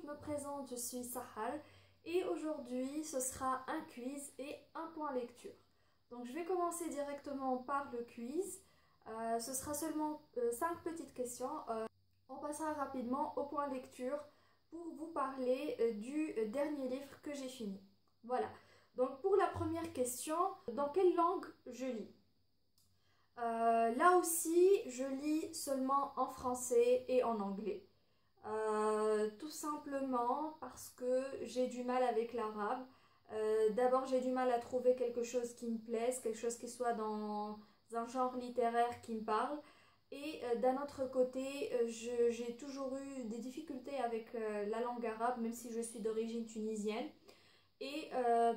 me présente, je suis Sahar et aujourd'hui ce sera un quiz et un point lecture. Donc je vais commencer directement par le quiz. Ce sera seulement 5 petites questions. On passera rapidement au point lecture pour vous parler du dernier livre que j'ai fini. Voilà. Donc pour la première question, dans quelle langue je lis? Là aussi, je lis seulement en français et en anglais. Tout simplement parce que j'ai du mal avec l'arabe. D'abord, j'ai du mal à trouver quelque chose qui me plaise, quelque chose qui soit dans un genre littéraire qui me parle. Et d'un autre côté, j'ai toujours eu des difficultés avec la langue arabe, même si je suis d'origine tunisienne. Et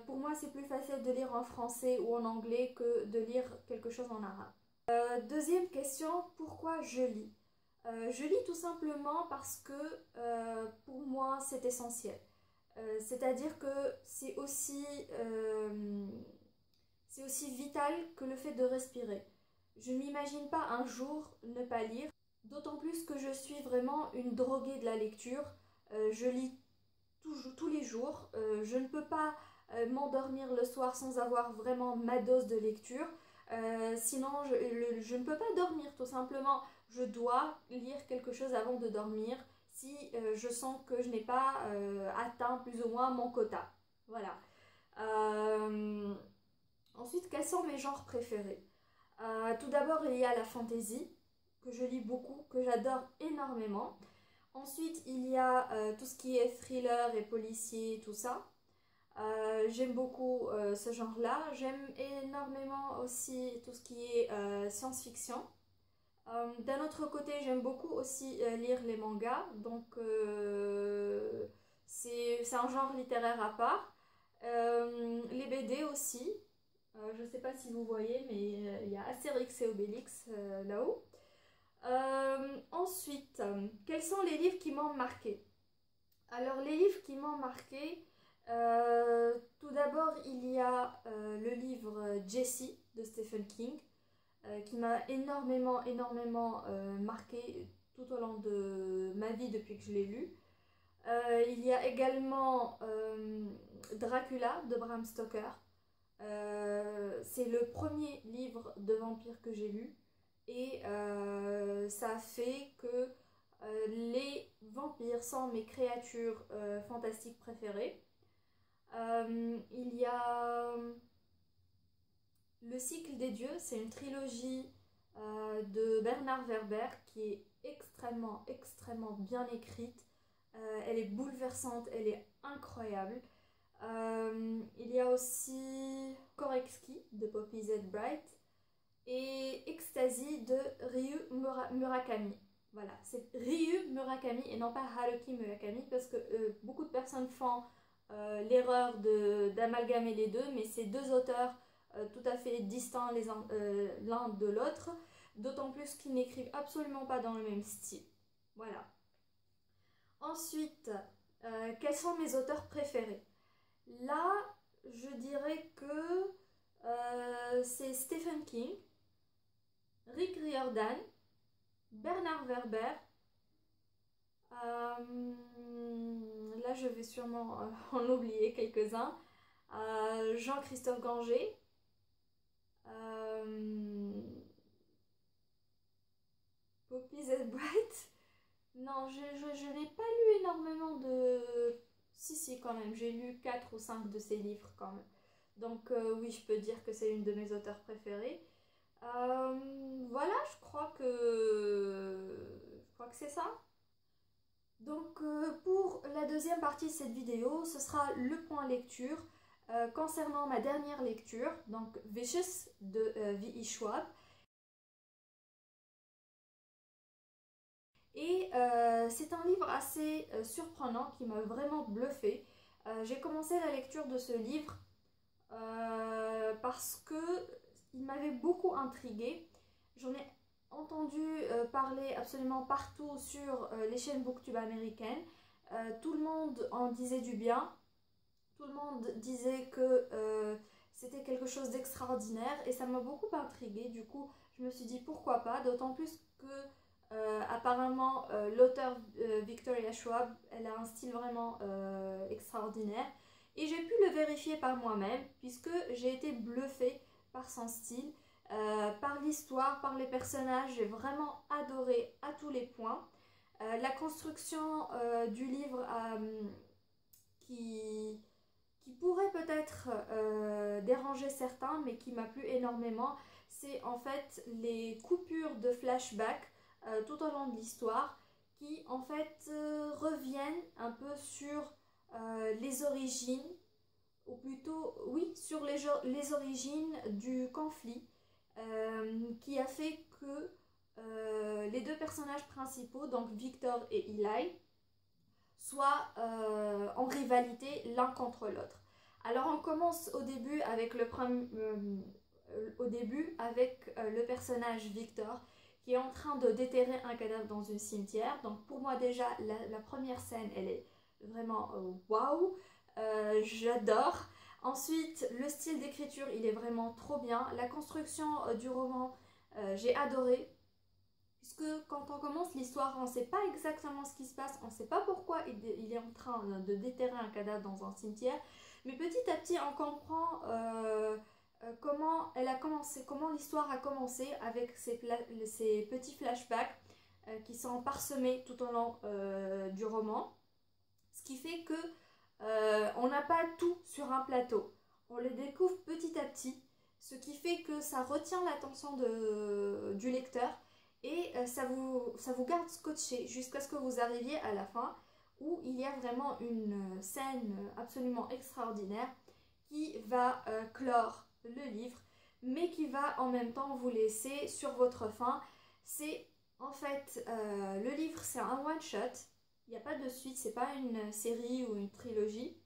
pour moi, c'est plus facile de lire en français ou en anglais que de lire quelque chose en arabe. Deuxième question, pourquoi je lis? Je lis tout simplement parce que pour moi c'est essentiel. C'est-à-dire que c'est aussi vital que le fait de respirer. Je ne m'imagine pas un jour ne pas lire, d'autant plus que je suis vraiment une droguée de la lecture. Je lis tous les jours. Je ne peux pas m'endormir le soir sans avoir vraiment ma dose de lecture. Sinon, je ne peux pas dormir tout simplement. Je dois lire quelque chose avant de dormir si je sens que je n'ai pas atteint plus ou moins mon quota. Voilà. Ensuite, quels sont mes genres préférés? Tout d'abord, il y a la fantasy, que je lis beaucoup, que j'adore énormément. Ensuite, il y a tout ce qui est thriller et policier, tout ça. J'aime beaucoup ce genre-là. J'aime énormément aussi tout ce qui est science-fiction. D'un autre côté, j'aime beaucoup aussi lire les mangas. Donc, c'est un genre littéraire à part. Les BD aussi. Je ne sais pas si vous voyez, mais il y a Astérix et Obélix là-haut. Ensuite, quels sont les livres qui m'ont marqué? Alors, les livres qui m'ont marqué, tout d'abord, il y a le livre Jessie de Stephen King, qui m'a énormément marqué tout au long de ma vie depuis que je l'ai lu. Il y a également Dracula de Bram Stoker. C'est le premier livre de vampire que j'ai lu. Et ça fait que les vampires sont mes créatures fantastiques préférées. Il y a Le cycle des dieux, c'est une trilogie de Bernard Werber qui est extrêmement bien écrite. Elle est bouleversante, elle est incroyable. Il y a aussi Koreksky de Poppy Z. Bright et Ecstasy de Ryu Murakami. Voilà, c'est Ryu Murakami et non pas Haruki Murakami parce que beaucoup de personnes font l'erreur d'amalgamer les deux, mais c'est deux auteurs tout à fait distants l'un de l'autre, d'autant plus qu'ils n'écrivent absolument pas dans le même style. Voilà. Ensuite, quels sont mes auteurs préférés? Là, je dirais que c'est Stephen King, Rick Riordan, Bernard Werber. Là, je vais sûrement en oublier quelques-uns. Jean-Christophe Granger. Poppy Z. Bright. Non, je n'ai pas lu énormément de... Si, quand même. J'ai lu 4 ou 5 de ses livres quand même. Donc oui, je peux dire que c'est une de mes auteurs préférées. Voilà, je crois que c'est ça. Donc pour la deuxième partie de cette vidéo, ce sera le point lecture concernant ma dernière lecture, donc Vicious de V.E. Schwab. Et c'est un livre assez surprenant qui m'a vraiment bluffé. J'ai commencé la lecture de ce livre parce que il m'avait beaucoup intriguée. J'en ai entendu parler absolument partout sur les chaînes Booktube américaines. Tout le monde en disait du bien. Tout le monde disait que c'était quelque chose d'extraordinaire et ça m'a beaucoup intriguée. Du coup, je me suis dit pourquoi pas, d'autant plus que Apparemment, l'auteur Victoria Schwab, elle a un style vraiment extraordinaire. Et j'ai pu le vérifier par moi-même, puisque j'ai été bluffée par son style, par l'histoire, par les personnages. J'ai vraiment adoré à tous les points. La construction du livre qui pourrait peut-être déranger certains, mais qui m'a plu énormément, c'est en fait les coupures de flashback tout au long de l'histoire qui en fait reviennent un peu sur les origines, ou plutôt oui, sur les origines du conflit qui a fait que les deux personnages principaux, donc Victor et Eli, soient en rivalité l'un contre l'autre. Alors on commence au début avec le personnage Victor qui est en train de déterrer un cadavre dans une cimetière. Donc pour moi déjà la première scène elle est vraiment waouh, j'adore. Ensuite le style d'écriture il est vraiment trop bien. La construction du roman j'ai adoré. Puisque quand on commence l'histoire, on ne sait pas exactement ce qui se passe, on ne sait pas pourquoi il est en train de déterrer un cadavre dans un cimetière, mais petit à petit on comprend comment elle a commencé, comment l'histoire a commencé avec ces petits flashbacks qui sont parsemés tout au long du roman, ce qui fait que on n'a pas tout sur un plateau, on les découvre petit à petit, ce qui fait que ça retient l'attention du lecteur. Et ça vous garde scotché jusqu'à ce que vous arriviez à la fin où il y a vraiment une scène absolument extraordinaire qui va clore le livre mais qui va en même temps vous laisser sur votre faim. C'est en fait le livre c'est un one shot, il n'y a pas de suite, c'est pas une série ou une trilogie,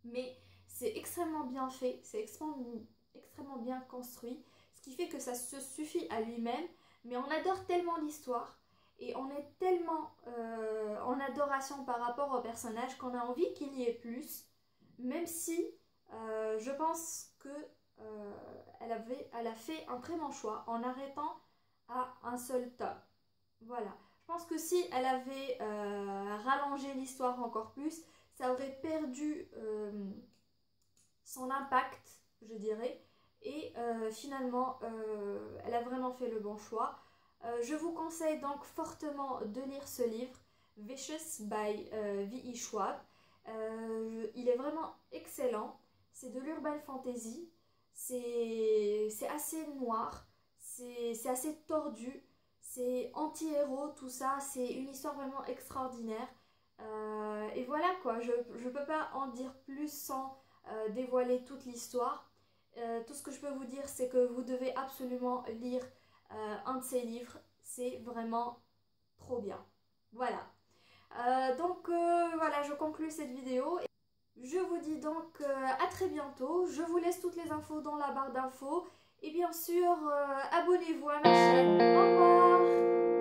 mais c'est extrêmement bien fait, c'est extrêmement bien construit, ce qui fait que ça se suffit à lui-même. Mais on adore tellement l'histoire et on est tellement en adoration par rapport au personnage qu'on a envie qu'il y ait plus, même si je pense que elle a fait un très bon choix en arrêtant à un seul tome. Voilà. Je pense que si elle avait rallongé l'histoire encore plus, ça aurait perdu son impact, je dirais. Et finalement, elle a vraiment fait le bon choix. Je vous conseille donc fortement de lire ce livre, Vicious by V.E. Schwab. Il est vraiment excellent. C'est de l'urban fantasy. C'est assez noir. C'est assez tordu. C'est anti-héros, tout ça. C'est une histoire vraiment extraordinaire. Et voilà quoi, je ne peux pas en dire plus sans dévoiler toute l'histoire. Tout ce que je peux vous dire, c'est que vous devez absolument lire un de ces livres. C'est vraiment trop bien. Voilà. Voilà, je conclue cette vidéo. Je vous dis donc à très bientôt. Je vous laisse toutes les infos dans la barre d'infos. Et bien sûr, abonnez-vous à ma chaîne. Au revoir!